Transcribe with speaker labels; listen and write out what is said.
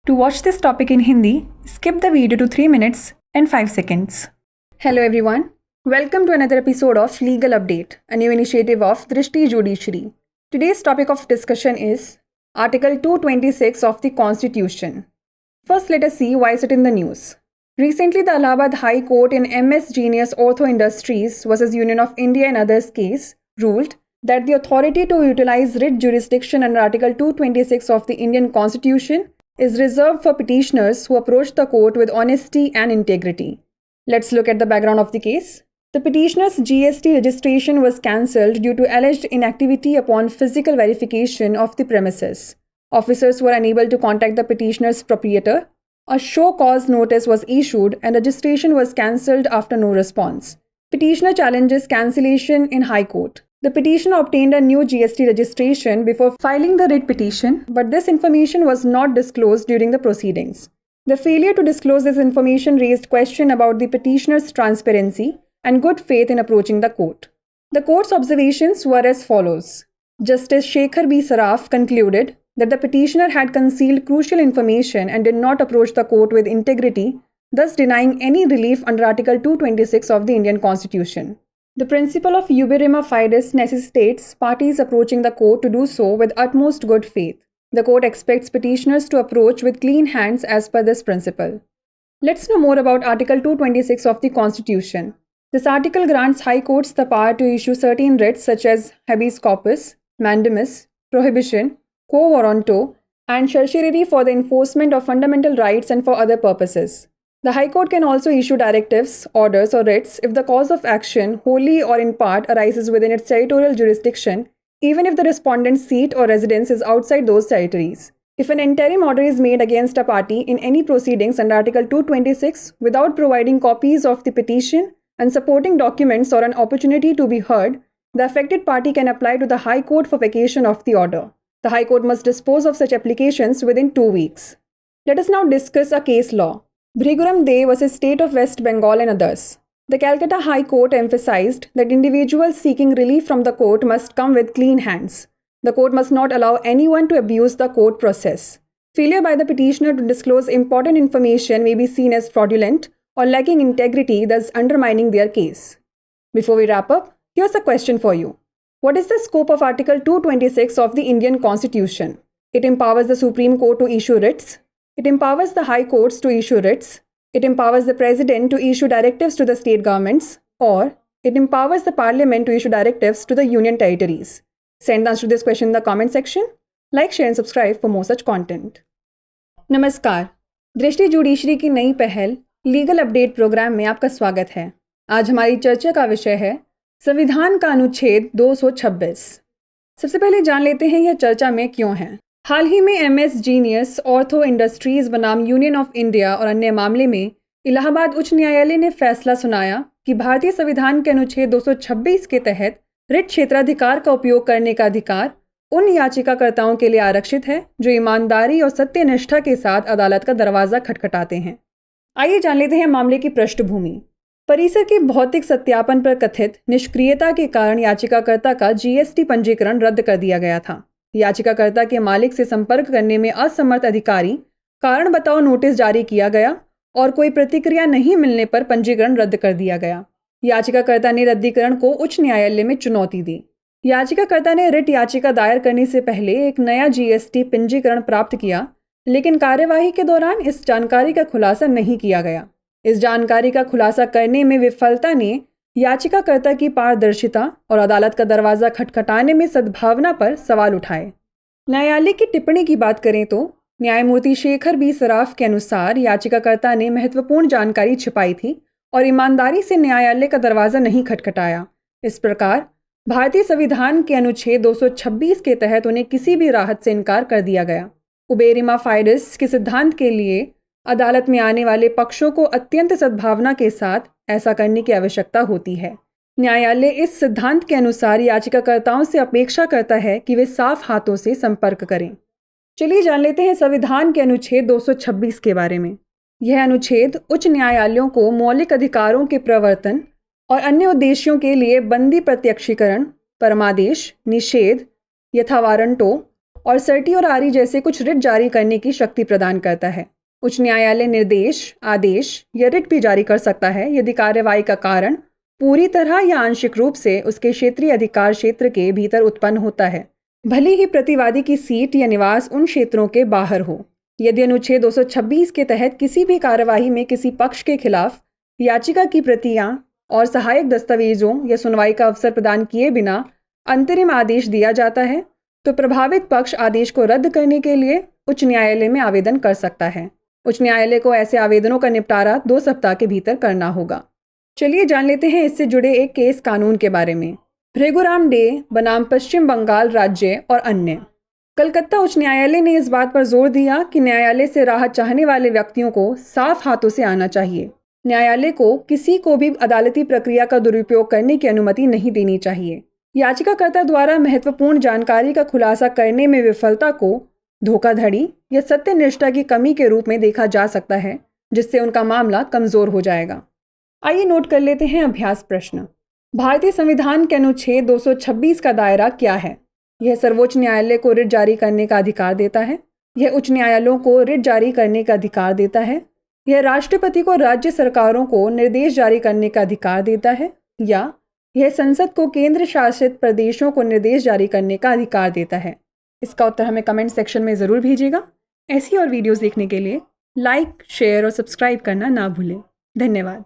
Speaker 1: To watch this topic in Hindi, skip the video to 3 minutes and 5 seconds. Hello everyone. Welcome to another episode of Legal Update, a new initiative of Drishti Judiciary. Today's topic of discussion is Article 226 of the Constitution. First, let us see why is it in the news. Recently, the Allahabad High Court in MS Genius Ortho Industries vs. Union of India and others case ruled that the authority to utilize writ jurisdiction under Article 226 of the Indian Constitution is reserved for petitioners who approach the court with honesty and integrity. Let's look at the background of the case. The petitioner's GST registration was cancelled due to alleged inactivity upon physical verification of the premises. Officers were unable to contact the petitioner's proprietor. A show cause notice was issued and registration was cancelled after no response. Petitioner challenges cancellation in High Court. The petitioner obtained a new GST registration before filing the writ petition, but this information was not disclosed during the proceedings. The failure to disclose this information raised question about the petitioner's transparency and good faith in approaching the court. The court's observations were as follows. Justice Shekhar B. Saraf concluded that the petitioner had concealed crucial information and did not approach the court with integrity, thus denying any relief under Article 226 of the Indian Constitution. The principle of uberrima fides necessitates parties approaching the court to do so with utmost good faith. The court expects petitioners to approach with clean hands as per this principle. Let's know more about Article 226 of the Constitution. This article grants High Courts the power to issue certain writs such as habeas corpus, mandamus, prohibition, quo warranto, and certiorari for the enforcement of fundamental rights and for other purposes. The High Court can also issue directives, orders, or writs if the cause of action, wholly or in part, arises within its territorial jurisdiction, even if the respondent's seat or residence is outside those territories. If an interim order is made against a party in any proceedings under Article 226 without providing copies of the petition and supporting documents or an opportunity to be heard, the affected party can apply to the High Court for vacation of the order. The High Court must dispose of such applications within 2 weeks. Let us now discuss a case law. Bhriguram De vs. State of West Bengal and others. The Calcutta High Court emphasized that individuals seeking relief from the court must come with clean hands. The court must not allow anyone to abuse the court process. Failure by the petitioner to disclose important information may be seen as fraudulent or lacking integrity, thus undermining their case. Before we wrap up, here's a question for you. What is the scope of Article 226 of the Indian Constitution? It empowers the Supreme Court to issue writs. It empowers the High Courts to issue writs. It empowers the President to issue directives to the state governments. Or it empowers the Parliament to issue directives to the Union territories. Send the answer to this question in the comment section. Like, share and subscribe for more such content. नमस्कार, दृष्टि judiciary की नई पहल legal update programme में आपका स्वागत है। आज हमारी चर्चा का विषय है संविधान का अनुच्छेद 226। सबसे पहले जान लेते हैं यह चर्चा में क्यों है। हाल ही में MS जीनियस ऑर्थो इंडस्ट्रीज बनाम यूनियन ऑफ इंडिया और अन्य मामले में इलाहाबाद उच्च न्यायालय ने फैसला सुनाया कि भारतीय संविधान के अनुच्छेद 226 के तहत रिट क्षेत्राधिकार का उपयोग करने का अधिकार उन याचिकाकर्ताओं के लिए आरक्षित है जो ईमानदारी और सत्यनिष्ठा के साथ अदालत का दरवाजा खटखटाते हैं। आइए जान लेते हैं मामले की पृष्ठभूमि। परिसर के भौतिक सत्यापन पर कथित निष्क्रियता के कारण याचिकाकर्ता का GST पंजीकरण रद्द कर दिया गया था। याचिकाकर्ता के मालिक से संपर्क करने में असमर्थ अधिकारी कारण बताओ नोटिस जारी किया गया और कोई प्रतिक्रिया नहीं मिलने पर पंजीकरण रद्द कर दिया गया। याचिकाकर्ता ने रद्दीकरण को उच्च न्यायालय में चुनौती दी। याचिकाकर्ता ने रिट याचिका दायर करने से पहले एक नया GST पंजीकरण प्राप्त किया, लेकिन कार्यवाही के दौरान इस जानकारी का खुलासा नहीं किया गया। इस जानकारी का खुलासा करने में विफलता ने याचिकाकर्ता की पारदर्शिता और अदालत का दरवाजा खटखटाने में सद्भावना पर सवाल उठाए। न्यायालय की टिप्पणी की बात करें तो न्यायमूर्ति शेखर बी सराफ के अनुसार याचिकाकर्ता ने महत्वपूर्ण जानकारी छिपाई थी और ईमानदारी से न्यायालय का दरवाजा नहीं खटखटाया। इस प्रकार भारतीय संविधान के अनुच्छेद 226 के तहत उन्हें किसी भी राहत से इनकार कर दिया गया। उबेरिमा फाइडेस के सिद्धांत के लिए अदालत में आने वाले पक्षों को अत्यंत सद्भावना के साथ ऐसा करने की आवश्यकता होती है। न्यायालय इस सिद्धांत के अनुसार याचिकाकर्ताओं से अपेक्षा करता है कि वे साफ हाथों से संपर्क करें। चलिए जान लेते हैं संविधान के अनुच्छेद 226 के बारे में। यह अनुच्छेद उच्च न्यायालयों को मौलिक अधिकारों के प्रवर्तन और अन्य उद्देश्यों के लिए बंदी प्रत्यक्षीकरण, परमादेश, निषेध, यथावारंटो और सर्टी और आरी जैसे कुछ रिट जारी करने की शक्ति प्रदान करता है। उच्च न्यायालय निर्देश, आदेश या रिट भी जारी कर सकता है यदि कार्यवाही का कारण पूरी तरह या आंशिक रूप से उसके क्षेत्रीय अधिकार क्षेत्र के भीतर उत्पन्न होता है, भले ही प्रतिवादी की सीट या निवास उन क्षेत्रों के बाहर हो। यदि अनुच्छेद 226 के तहत किसी भी कार्यवाही में किसी पक्ष के खिलाफ याचिका की प्रतियां और सहायक दस्तावेजों या सुनवाई का अवसर प्रदान किए बिना अंतरिम आदेश दिया जाता है, तो प्रभावित पक्ष आदेश को रद्द करने के लिए उच्च न्यायालय में आवेदन कर सकता है। उच्च न्यायालय को ऐसे आवेदनों का निपटारा 2 सप्ताह के भीतर करना होगा। चलिए जान लेते हैं इससे जुड़े एक केस कानून के बारे में। भृगुराम डे बनाम पश्चिम बंगाल राज्य और अन्य। कलकत्ता उच्च न्यायालय ने इस बात पर जोर दिया कि न्यायालय से राहत चाहने वाले व्यक्तियों को साफ हाथों से आना चाहिए। न्यायालय को किसी को भी अदालती प्रक्रिया का दुरुपयोग करने की अनुमति नहीं देनी चाहिए। याचिकाकर्ता द्वारा महत्वपूर्ण जानकारी का खुलासा करने में विफलता को धोखाधड़ी या सत्यनिष्ठा की कमी के रूप में देखा जा सकता है, जिससे उनका मामला कमजोर हो जाएगा। आइए नोट कर लेते हैं अभ्यास प्रश्न। भारतीय संविधान के अनुच्छेद 226 का दायरा क्या है? यह सर्वोच्च न्यायालय को रिट जारी करने का अधिकार देता है। यह उच्च न्यायालयों को रिट जारी करने का अधिकार देता है। यह राष्ट्रपति को राज्य सरकारों को निर्देश जारी करने का अधिकार देता है, या यह संसद को केंद्र शासित प्रदेशों को निर्देश जारी करने का अधिकार देता है। इसका उत्तर हमें कमेंट सेक्शन में ज़रूर भेजिएगा। ऐसी और वीडियोस देखने के लिए लाइक, शेयर और सब्सक्राइब करना ना भूलें। धन्यवाद।